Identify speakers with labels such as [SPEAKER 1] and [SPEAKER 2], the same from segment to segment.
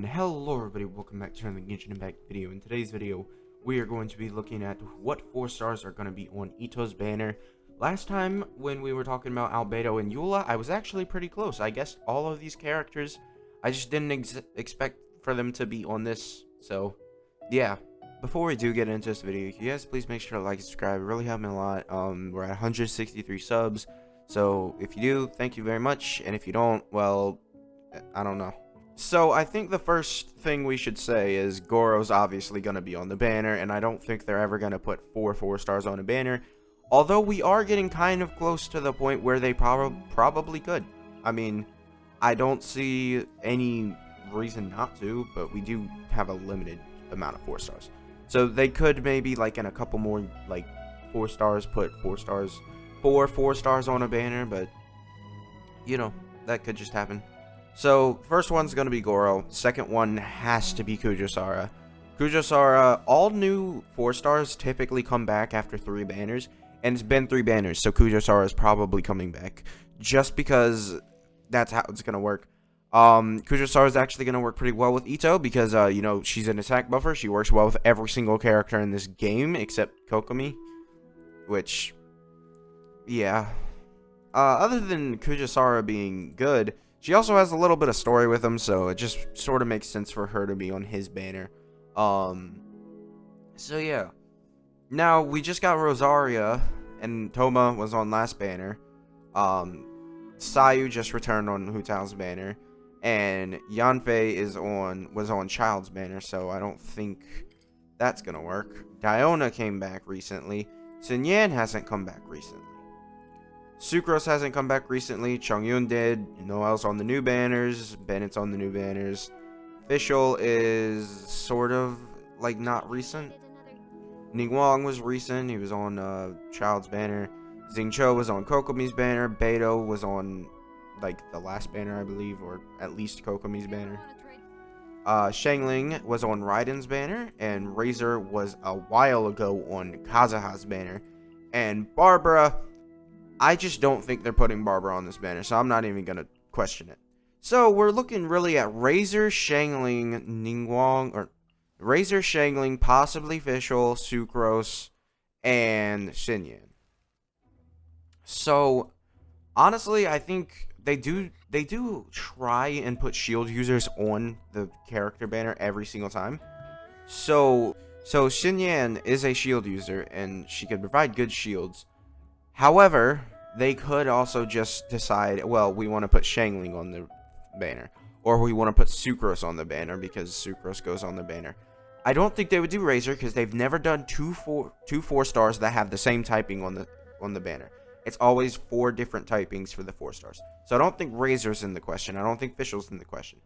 [SPEAKER 1] And hello everybody, welcome back to another Genshin Impact video. In today's video, we are going to be looking at what 4 stars are going to be on Itto's banner. Last time, when we were talking about Albedo and Eula, I was actually pretty close. I guessed all of these characters. I just didn't expect for them to be on this, so yeah. Before we do get into this video, you guys please make sure to like and subscribe. It really helped me a lot. We're at 163 subs, so if you do, thank you very much. And if you don't, well, I don't know. So I think the first thing we should say is Goro's obviously going to be on the banner, and I don't think they're ever going to put 4 stars on a banner. Although we are getting kind of close to the point where they probably could. I mean, I don't see any reason not to, but we do have a limited amount of 4 stars. So they could maybe, like, in a couple more, like, 4 stars, put 4 stars on a banner, but, you know, that could just happen. So, first one's going to be Goro. Second one has to be Kujosara. Kujosara, all new 4 stars typically come back after 3 banners. And it's been 3 banners, so Kujosara is probably coming back. Just because that's how it's going to work. Kujosara is actually going to work pretty well with Itto because, you know, she's an attack buffer. She works well with every single character in this game except Kokomi. Which, yeah. Other than Kujosara being good, she also has a little bit of story with him, so it just sort of makes sense for her to be on his banner. So yeah. Now, we just got Rosaria, and Toma was on last banner. Sayu just returned on Hu Tao's banner. And Yanfei was on Child's banner, so I don't think that's gonna work. Diona came back recently. Xinyan hasn't come back recently. Sucrose hasn't come back recently. Chongyun did. Noel's on the new banners. Bennett's on the new banners. Fischl is sort of like not recent. Ningguang was recent. He was on Child's banner. Xingqiu was on Kokomi's banner. Beidou was on like the last banner, I believe, or at least Kokomi's banner. Shangling was on Raiden's banner, and Razor was a while ago on Kazuha's banner. And Barbara, I just don't think they're putting Barbara on this banner, so I'm not even going to question it. So, we're looking really at Razor, Shangling, Ningguang, or Razor, Shangling, possibly Fischl, Sucrose, and Xinyan. So, honestly, I think they do try and put shield users on the character banner every single time. So Xinyan is a shield user, and she can provide good shields. However, they could also just decide, well, we want to put Shangling on the banner. Or we want to put Sucrose on the banner because Sucrose goes on the banner. I don't think they would do Razor because they've never done two 4 stars that have the same typing on the banner. It's always 4 different typings for the 4 stars. So I don't think Razor's in the question. I don't think Fischl's in the question.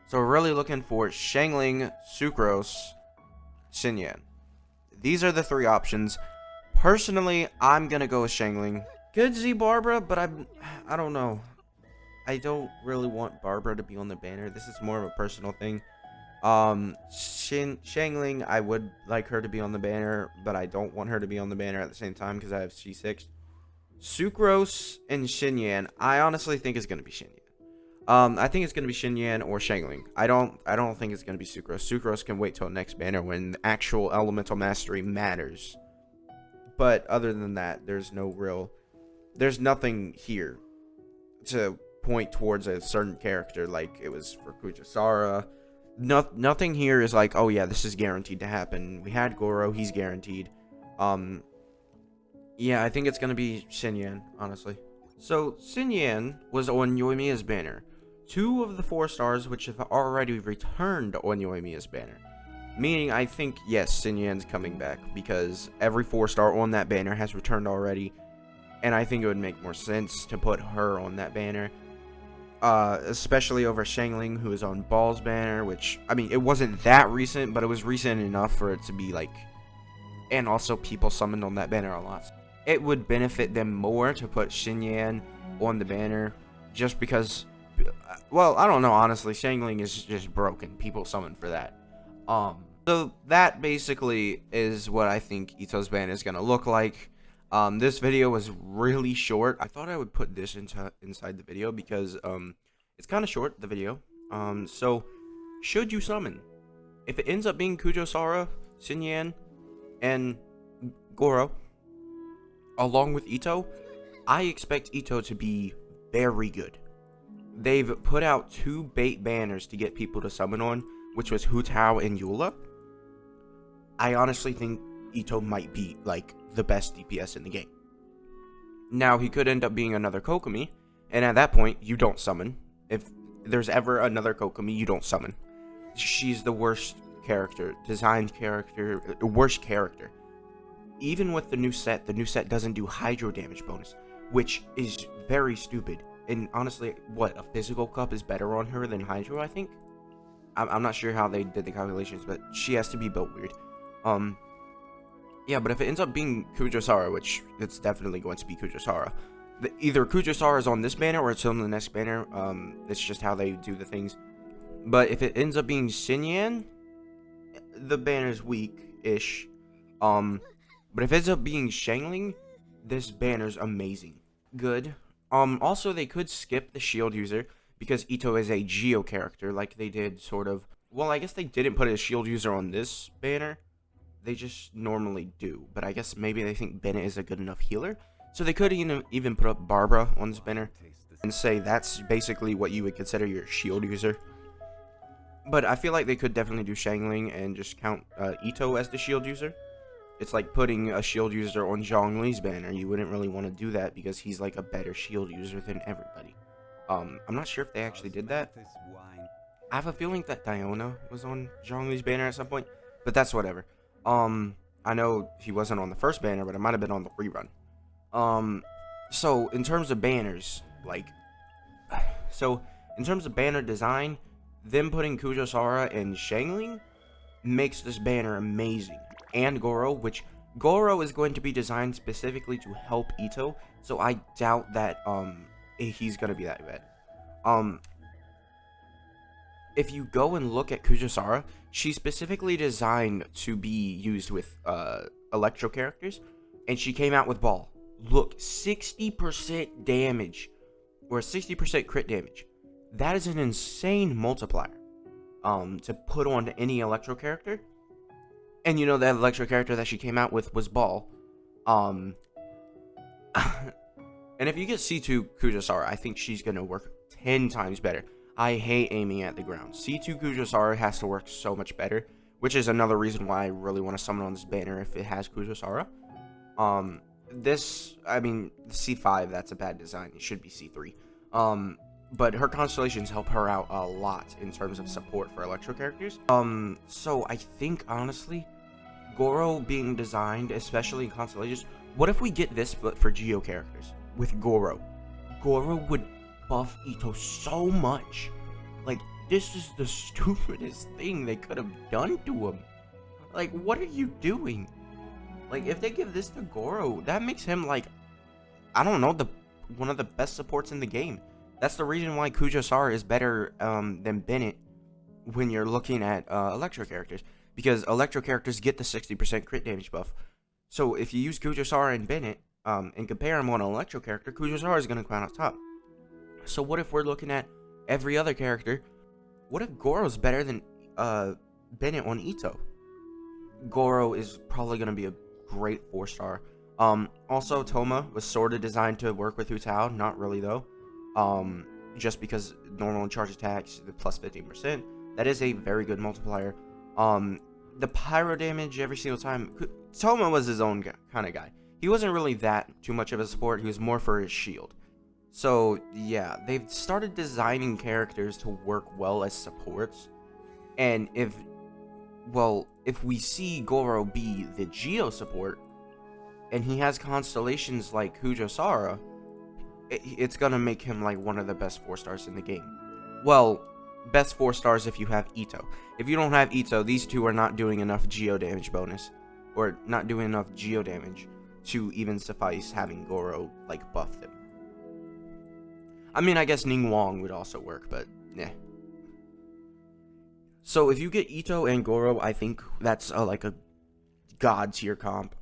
[SPEAKER 1] So we're really looking for Shangling, Sucrose, Xinyan. These are the 3 options. Personally, I'm gonna go with Shangling. Could see Barbara, but I don't know. I don't really want Barbara to be on the banner. This is more of a personal thing. Shangling, I would like her to be on the banner, but I don't want her to be on the banner at the same time because I have C6. Sucrose and Xinyan, I honestly think it's gonna be Xinyan. I think it's gonna be Xinyan or Shangling. I don't think it's gonna be Sucrose. Sucrose can wait till next banner when the actual elemental mastery matters. But other than that, there's nothing here to point towards a certain character like it was for Kujosara. Nothing here is like, oh yeah, this is guaranteed to happen. We had Goro, he's guaranteed. Yeah, I think it's gonna be Xinyan, honestly. So, Xinyan was on Yoimiya's banner. 2 of the 4 stars which have already returned on Yoimiya's banner. Meaning, I think, yes, Xinyan's coming back, because every 4 star on that banner has returned already. And I think it would make more sense to put her on that banner. Especially over Shangling, who is on Ball's banner, which, I mean, it wasn't that recent, but it was recent enough for it to be, like, and also people summoned on that banner a lot. It would benefit them more to put Xinyan on the banner, just because, well, I don't know, honestly, Shangling is just broken. People summon for that. So that basically is what I think Itto's banner is going to look like. This video was really short. I thought I would put this inside the video because it's kind of short, the video. So should you summon? If it ends up being Kujosara, Xinyan, and Goro, along with Itto, I expect Itto to be very good. They've put out 2 bait banners to get people to summon on, which was Hu Tao and Eula. I honestly think Itto might be, like, the best DPS in the game. Now, he could end up being another Kokomi, and at that point, you don't summon. If there's ever another Kokomi, you don't summon. She's the worst character, worst character. Even with the new set doesn't do hydro damage bonus, which is very stupid. And honestly, what, a physical cup is better on her than hydro, I think? I'm not sure how they did the calculations, but she has to be built weird. Yeah, but if it ends up being Kujosara, which it's definitely going to be Kujosara, either Kujosara is on this banner or it's on the next banner. It's just how they do the things. But if it ends up being Xinyan, the banner's weak-ish. But if it ends up being Shangling, this banner's amazing. Good. Also, they could skip the shield user, because Itto is a Geo character, like they did sort of... Well, I guess they didn't put a shield user on this banner. They just normally do. But I guess maybe they think Bennett is a good enough healer. So they could even put up Barbara on this banner and say that's basically what you would consider your shield user. But I feel like they could definitely do Shangling and just count Itto as the shield user. It's like putting a shield user on Zhongli's banner. You wouldn't really want to do that because he's like a better shield user than everybody. I'm not sure if they actually did that. I have a feeling that Diona was on Zhongli's banner at some point, but that's whatever. I know he wasn't on the first banner, but it might have been on the rerun. So in terms of banners, in terms of banner design, them putting Kujosara and Shangling makes this banner amazing. And Goro, which Goro is going to be designed specifically to help Itto, so I doubt that he's gonna be that bad. If you go and look at Kujosara, she's specifically designed to be used with electro characters, and she came out with Ball. Look, 60% damage, or 60% crit damage. That is an insane multiplier to put on any electro character. And you know that electro character that she came out with was Ball. And if you get C2 Kujosara, I think she's gonna work 10 times better. I hate aiming at the ground. C2 Kujosara has to work so much better, which is another reason why I really want to summon on this banner if it has Kujosara. I mean, C5, that's a bad design. It should be C3. But her constellations help her out a lot in terms of support for electro characters. So I think, honestly, Goro being designed, especially in constellations, what if we get this for Geo characters with Goro? Goro would buff Itto so much. Like, this is the stupidest thing they could have done to him. Like, what are you doing? Like, if they give this to Goro, that makes him, like, I don't know, one of the best supports in the game. That's the reason why Kujosara is better than Bennett when you're looking at electro characters, because electro characters get the 60% crit damage buff. So if you use Kujosara and Bennett and compare them on an electro character, Kujosara is going to come out on top. So what if we're looking at every other character? What if Goro's better than Bennett on Itto? Goro is probably going to be a great 4-star. Also, Toma was sort of designed to work with Hu Tao, not really though. Just because normal and charge attacks, the plus 15%, that is a very good multiplier. The pyro damage every single time, Toma was his own kind of guy. He wasn't really that too much of a support, he was more for his shield. So yeah, they've started designing characters to work well as supports, and if we see Goro be the Geo support, and he has constellations like Kujosara, it's gonna make him like one of the best 4-stars in the game. Well, best 4-stars if you have Itto. If you don't have Itto, these two are not doing enough Geo damage bonus, or not doing enough Geo damage to even suffice having Goro like buff them. I mean, I guess Ning Wong would also work, but nah. So if you get Itto and Goro, I think that's like a god tier comp.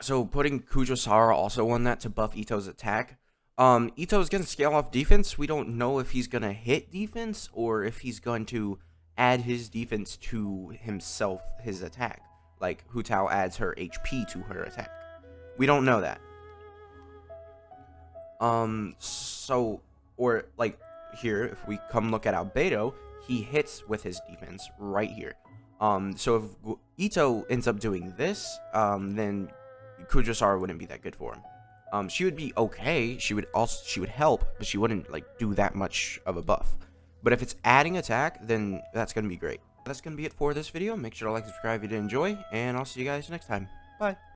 [SPEAKER 1] So putting Kujosara also on that to buff Itto's attack, Itto's gonna scale off defense. We don't know if he's gonna hit defense or if he's going to add his defense to himself, his attack. Like, Hu Tao adds her HP to her attack. We don't know that. Or, like, here, if we come look at Albedo, he hits with his defense right here. So if Itto ends up doing this, then Kujosara wouldn't be that good for him. She would be okay. She would help, but she wouldn't like do that much of a buff. But if it's adding attack, then that's gonna be great. That's gonna be it for this video. Make sure to like, subscribe if you did enjoy, and I'll see you guys next time. Bye.